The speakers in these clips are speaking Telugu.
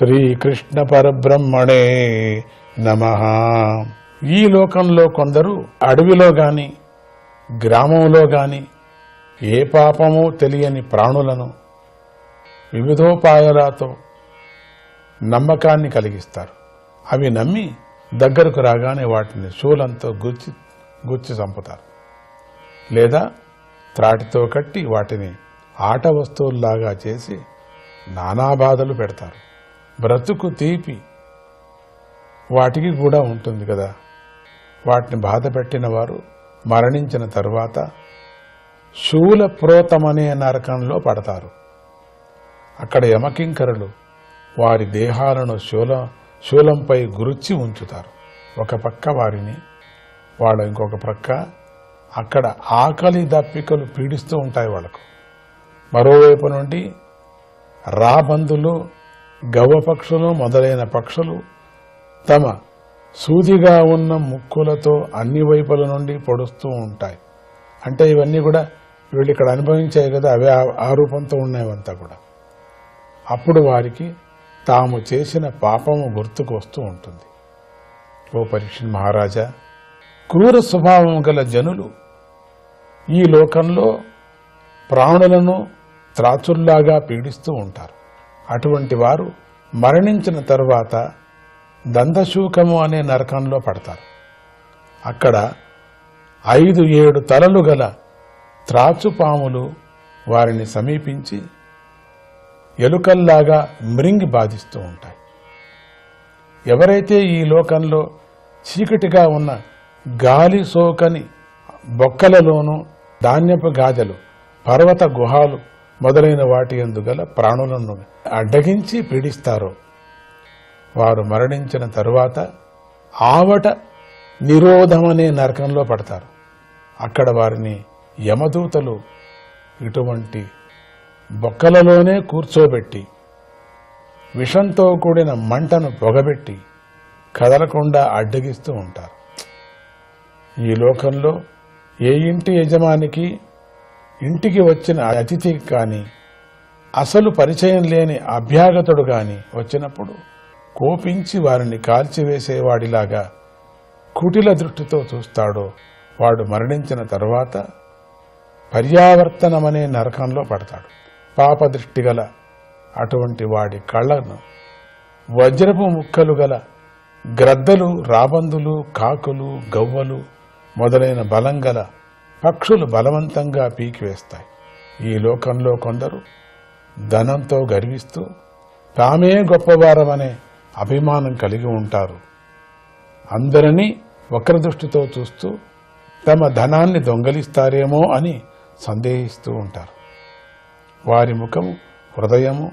శ్రీకృష్ణ పరబ్రహ్మణే నమః. ఈ లోకంలో కొందరు అడవిలో గాని గ్రామంలో గాని ఏ పాపమూ తెలియని ప్రాణులను వివిధోపాయాలతో నమ్మకాన్ని కలిగిస్తారు. అవి నమ్మి దగ్గరకు రాగానే వాటిని శూలంతో గుచ్చి చంపుతారు, లేదా త్రాటితో కట్టి వాటిని ఆట వస్తువుల్లాగా చేసి నానా బాధలు పెడతారు. బ్రతుకు తీపి వాటికి కూడా ఉంటుంది కదా. వాటిని బాధ పెట్టిన వారు మరణించిన తరువాత శూలప్రోతమనే నరకంలో పడతారు. అక్కడ యమకింకరులు వారి దేహాలను శూలంపై గురుచి ఉంచుతారు. ఒక పక్క వారిని, వాళ్ళ ఇంకొక పక్క అక్కడ ఆకలి దప్పికలు పీడిస్తూ ఉంటాయి వాళ్లకు. మరోవైపు నుండి రాబందులు, గవ్వపక్షులు మొదలైన పక్షులు తమ సూదిగా ఉన్న ముక్కులతో అన్ని వైపుల నుండి పొడుస్తూ ఉంటాయి. అంటే ఇవన్నీ కూడా వీళ్ళు ఇక్కడ అనుభవించాయి కదా, అవే ఆ రూపంతో ఉన్నాయంతా కూడా. అప్పుడు వారికి తాము చేసిన పాపము గుర్తుకు వస్తూ ఉంటుంది. ఓ పరీక్ష మహారాజా, క్రూర స్వభావం గల జనులు ఈ లోకంలో ప్రాణులను త్రాచుల్లాగా పీడిస్తూ ఉంటారు. అటువంటి వారు మరణించిన తరువాత దంతశూకము అనే నరకంలో పడతారు. అక్కడ 5-7 తలలు గల త్రాచుపాములు వారిని సమీపించి ఎలుకల్లాగా మృంగి బాధిస్తూ ఉంటాయి. ఎవరైతే ఈ లోకంలో చీకటిగా ఉన్న గాలి సోకని బొక్కలలోనూ ధాన్యపు గాజలు, పర్వత గుహాలు మొదలైన వాటి యందు గల ప్రాణులను అడ్డగించి పీడిస్తారో వారు మరణించిన తరువాత ఆవట నిరోధమనే నరకంలో పడతారు. అక్కడ వారిని యమదూతలు ఇటువంటి బొక్కలలోనే కూర్చోబెట్టి విషంతో కూడిన మంటను పొగబెట్టి కదలకుండా అడ్డగిస్తూ ఉంటారు. ఈ లోకంలో ఏ ఇంటి యజమానికి ఇంటికి వచ్చిన అతిథికి కానీ, అసలు పరిచయం లేని అభ్యాగతుడు గాని వచ్చినప్పుడు కోపించి వారిని కాల్చివేసేవాడిలాగా కుటిల దృష్టితో చూస్తాడో వాడు మరణించిన తరువాత పర్యావర్తనమనే నరకంలో పడతాడు. పాపదృష్టి గల అటువంటి వాడి కళ్ళను వజ్రపు ముక్కలు గల గ్రద్దలు, రాబందులు, కాకులు, గవ్వలు మొదలైన బలం గల పక్షులు బలవంతంగా పీకివేస్తాయి. ఈ లోకంలో కొందరు ధనంతో గర్విస్తూ తామే గొప్పవారమనే అభిమానం కలిగి ఉంటారు. అందరినీ వక్రదృష్టితో చూస్తూ తమ ధనాన్ని దొంగలిస్తారేమో అని సందేహిస్తూ ఉంటారు. వారి ముఖము, హృదయము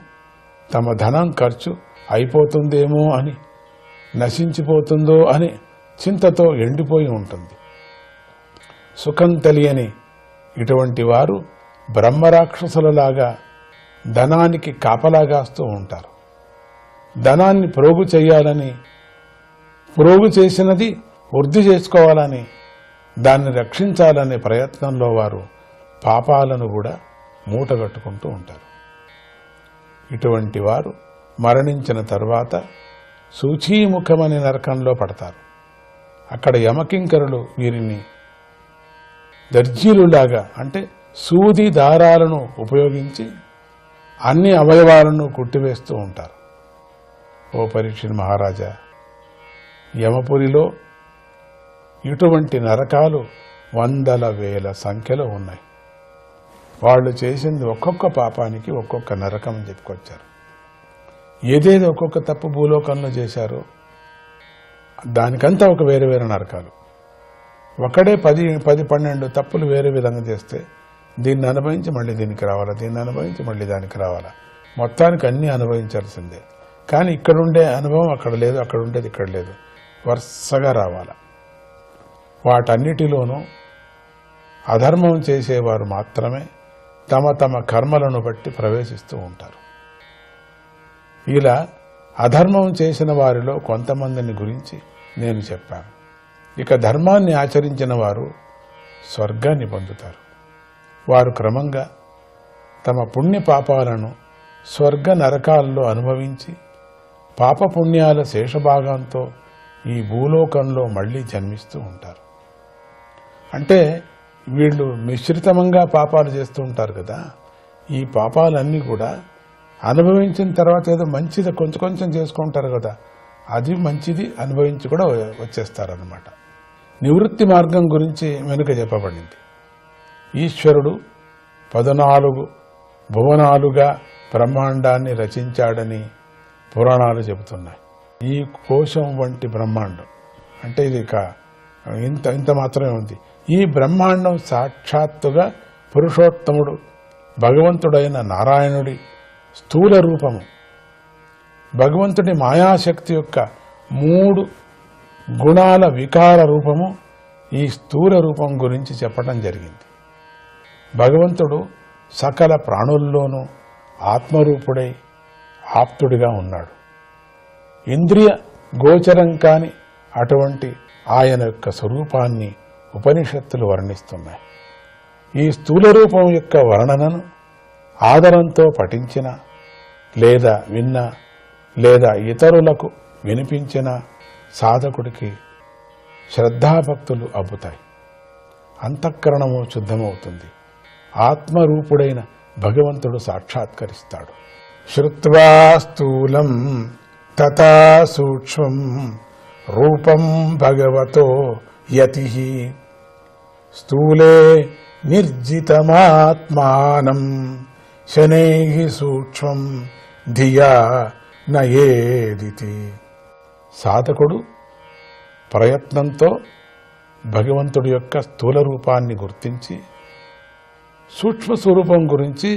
తమ ధనం ఖర్చు అయిపోతుందేమో అని, నశించిపోతుందో అని చింతతో ఎండిపోయి ఉంటుంది. సుఖం తెలియని ఇటువంటి వారు బ్రహ్మరాక్షసులలాగా ధనానికి కాపలాగాస్తూ ఉంటారు. ధనాన్ని ప్రోగు చేసినది వృద్ధి చేసుకోవాలని, దాన్ని రక్షించాలనే ప్రయత్నంలో వారు పాపాలను కూడా మూటగట్టుకుంటూ ఉంటారు. ఇటువంటి వారు మరణించిన తరువాత సూచీముఖమనే నరకంలో పడతారు. అక్కడ యమకింకరులు వీరిని దర్జీలులాగా, అంటే సూది దారాలను ఉపయోగించి అన్ని అవయవాలను కుట్టివేస్తూ ఉంటారు. ఓ పరీక్ష మహారాజా, యమపురిలో ఇటువంటి నరకాలు 100,000 సంఖ్యలో ఉన్నాయి. వాళ్ళు చేసింది ఒక్కొక్క పాపానికి ఒక్కొక్క నరకం అని చెప్పుకొచ్చారు. ఏదేదో ఒక్కొక్క తప్పు భూలోకంలో చేశారో దానికంతా ఒక వేరే వేరే నరకాలు. ఒకడే 10-12 తప్పులు వేరే విధంగా చేస్తే దీన్ని అనుభవించి మళ్ళీ దీనికి రావాలా, దీన్ని అనుభవించి మళ్ళీ దానికి రావాలా, మొత్తానికి అన్నీ అనుభవించాల్సిందే. కానీ ఇక్కడుండే అనుభవం అక్కడ లేదు, అక్కడ ఉండేది ఇక్కడ లేదు, వరుసగా రావాలా. వాటన్నిటిలోనూ అధర్మం చేసేవారు మాత్రమే తమ తమ కర్మలను బట్టి ప్రవేశిస్తూ ఉంటారు. ఇలా అధర్మం చేసిన వారిలో కొంతమందిని గురించి నేను చెప్పాను. ఇక ధర్మాన్ని ఆచరించిన వారు స్వర్గాన్ని పొందుతారు. వారు క్రమంగా తమ పుణ్య పాపాలను స్వర్గ నరకాల్లో అనుభవించి పాపపుణ్యాల శేషభాగంతో ఈ భూలోకంలో మళ్ళీ జన్మిస్తూ ఉంటారు. అంటే వీళ్ళు మిశ్రితంగా పాపాలు చేస్తూ ఉంటారు కదా, ఈ పాపాలన్నీ కూడా అనుభవించిన తర్వాత ఏదో మంచిది కొంచెం కొంచెం చేసుకుంటారు కదా, అది మంచిది అనుభవించి కూడా వచ్చేస్తారన్నమాట. నివృత్తి మార్గం గురించి వెనుక చెప్పబడింది. ఈశ్వరుడు 14 భువనాలుగా బ్రహ్మాండాన్ని రచించాడని పురాణాలు చెబుతున్నాయి. ఈ కోశం వంటి బ్రహ్మాండం అంటే ఇది ఇంత మాత్రమే ఉంది. ఈ బ్రహ్మాండం సాక్షాత్తుగా పురుషోత్తముడు భగవంతుడైన నారాయణుడి స్థూల రూపము, భగవంతుడి మాయాశక్తి యొక్క 3 గుణాల వికార రూపము ఈ స్థూల రూపం గురించి చెప్పడం జరిగింది. భగవంతుడు సకల ప్రాణుల్లోనూ ఆత్మరూపుడై ఆప్తుడిగా ఉన్నాడు. ఇంద్రియ గోచరం కాని అటువంటి ఆయన యొక్క స్వరూపాన్ని ఉపనిషత్తులు వర్ణిస్తున్నాయి. ఈ స్థూల రూపం యొక్క వర్ణనను ఆదరంతో పఠించిన లేదా విన్నా లేదా ఇతరులకు వినిపించిన సాధకుడికి శ్రద్ధాభక్తులు అబ్బుతాయి. అంతఃకరణము శుద్ధమవుతుంది. ఆత్మరూపుడైన భగవంతుడు సాక్షాత్కరిస్తాడు. శ్రుత్వా స్థూలం తథా సూక్ష్మం రూపం భగవతో యతిః స్థూలే నిర్జితమాత్మానం శనైః సూక్ష్మం ధియా నయేదితి. సాధకుడు ప్రయత్నంతో భగవంతుడి యొక్క స్థూల రూపాన్ని గుర్తించి సూక్ష్మ స్వరూపం గురించి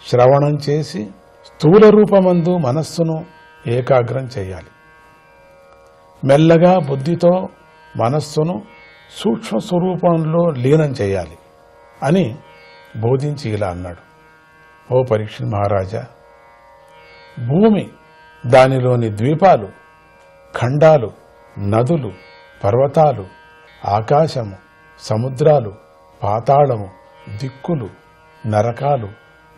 శ్రవణం చేసి స్థూల రూపమందు మనస్సును ఏకాగ్రం చేయాలి. మెల్లగా బుద్ధితో మనస్సును సూక్ష్మ స్వరూపంలో లీనం చేయాలి అని బోధించి ఇలా అన్నాడు. ఓ పరీక్షిత్ మహారాజా, భూమి, దానిలోని ద్వీపాలు, ఖండాలు, నదులు, పర్వతాలు, ఆకాశము, సముద్రాలు, పాతాళము, దిక్కులు, నరకాలు,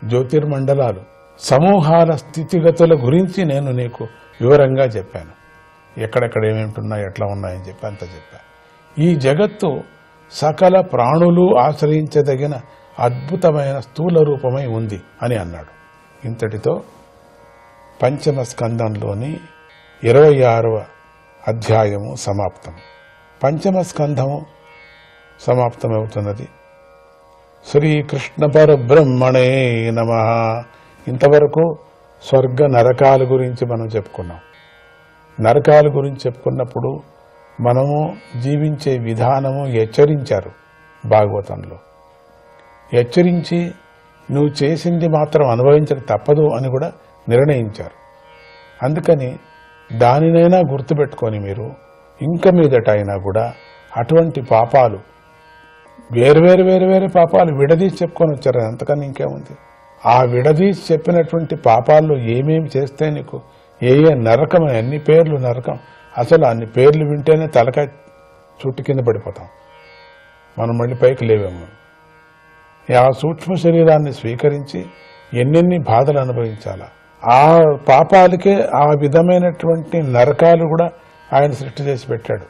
జ్యోతిర్మండలాలు, సమూహాల స్థితిగతుల గురించి నేను నీకు వివరంగా చెప్పాను. ఎక్కడెక్కడ ఏమేమిటున్నాయి, ఎట్లా ఉన్నాయని చెప్పి అంత చెప్పాను. ఈ జగత్తు సకల ప్రాణులు ఆశ్రయించదగిన అద్భుతమైన స్థూల రూపమై ఉంది అని అన్నాడు. ఇంతటితో పంచమ స్కందంలోని 26వ అధ్యాయము సమాప్తం. పంచమ స్కంధము సమాప్తమవుతున్నది. శ్రీకృష్ణ పరబ్రహ్మణే నమః. ఇంతవరకు స్వర్గ నరకాల గురించి మనం చెప్పుకున్నాం. నరకాల గురించి చెప్పుకున్నప్పుడు మనము జీవించే విధానము హెచ్చరించారు భాగవతంలో. హెచ్చరించి నువ్వు చేసింది మాత్రం అనుభవించక తప్పదు అని కూడా నిర్ణయించారు. అందుకని దానినైనా గుర్తుపెట్టుకొని మీరు ఇంక మీదట అయినా కూడా అటువంటి పాపాలు వేరు పాపాలు విడదీసి చెప్పుకొని వచ్చారు. అంతకని ఇంకేముంది? ఆ విడదీసి చెప్పినటువంటి పాపాల్లో ఏమేమి చేస్తే నీకు ఏ నరకం, అన్ని పేర్లు నరకం. అసలు అన్ని పేర్లు వింటేనే తలకాయ చుట్టు కింద పడిపోతాం. మనం మళ్ళీ పైకి లేవేమో. ఆ సూక్ష్మ శరీరాన్ని స్వీకరించి ఎన్నెన్ని బాధలు అనుభవించాలా. ఆ పాపాలకే ఆ విధమైనటువంటి నరకాలు కూడా ఆయన సృష్టి చేసి పెట్టాడు.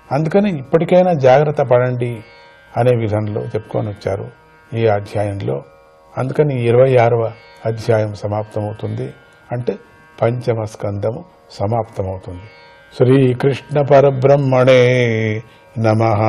అందుకని ఇప్పటికైనా జాగ్రత్త పడండి అనే విధంలో చెప్పుకొని వచ్చారు ఈ అధ్యాయంలో. అందుకని 26వ అధ్యాయం సమాప్తమవుతుంది. అంటే పంచమ స్కందము సమాప్తమవుతుంది. శ్రీకృష్ణ పరబ్రహ్మణే నమః.